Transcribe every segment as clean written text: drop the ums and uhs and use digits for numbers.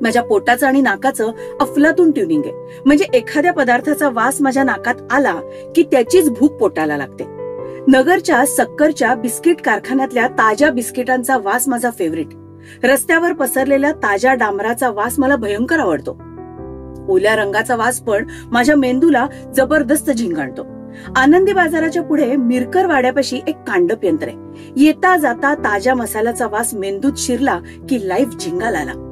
माझ्या पोटाचं आणि नाकाचं अफलातून ट्युनिंग आहे. म्हणजे एखाद्या पदार्थाचा वास माझ्या नाकात आला की त्याचीच भूक पोटाला लागते. नगरच्या सक्करच्या बिस्किट कारखान्यातल्या ताज्या बिस्किटांचा वास माझा फेवरेट. रस्त्यावर पसरलेल्या ताज्या डांबराचा वास मला भयंकर आवडतो. ओल्या रंगाचा वास पण माझ्या मेंदूला जबरदस्त झिंगाणतो. आनंदी बाजाराच्या पुढे मिरकर वाड्यापाशी एक कांडप यंत्र आहे. येता जाता ताज्या मसाल्याचा वास मेंदूत शिरला की लाईफ झिंगाला आला.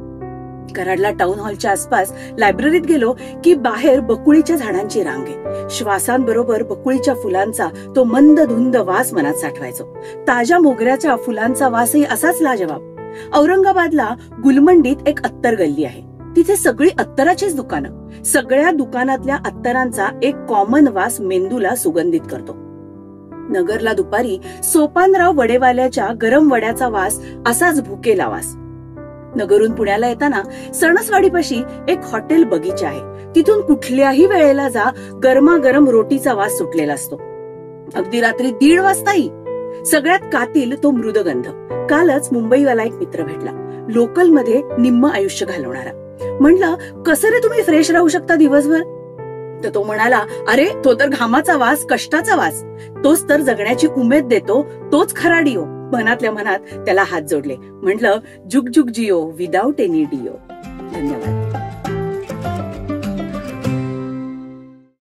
कराडला टाउन हॉलच्या आसपास लायब्ररीत गेलो की बाहेर बकुळीच्या झाडांची रांग आहे. श्वासांबरोबर बकुळीच्या फुलांचा तो मंद धुंद वास मनात साठवायचो. ताज्या मोगऱ्याच्या फुलांचा वासही असाच लाजवाब. औरंगाबादला गुलमंडीत एक अत्तर गल्ली आहे. तिथे सगळी अत्तराचीच दुकानं. सगळ्या दुकानातल्या अत्तरांचा एक कॉमन वास मेंदूला सुगंधित करतो. नगरला दुपारी सोपानराव वडेवाल्याच्या गरम वड्याचा वास असाच भुकेला वास. नगरून पुण्याला येताना सणसवाडीपाशी एक हॉटेल बगीचा आहे. तिथून कुठल्याही वेळेला जा, गरमागरम रोटीचा वास सुटलेला असतो. अगदी रात्री 1:30 वाजताही. सगळ्यात कातील तो मृदगंध. कालच मुंबईवाला एक मित्र भेटला, लोकलमध्ये निम्म आयुष्य घालवणारा. म्हणलं, कसं रे तुम्ही फ्रेश राहू शकता दिवसभर? तर तो म्हणाला, अरे तो तर घामाचा वास, कष्टाचा वास, तोच तर जगण्याची उमेद देतो, तोच खरा डिओ. मनातल्या मनात त्याला हात जोडले. म्हटलं, जुग जुग जिओ विदाउट एनी डिओ. धन्यवाद.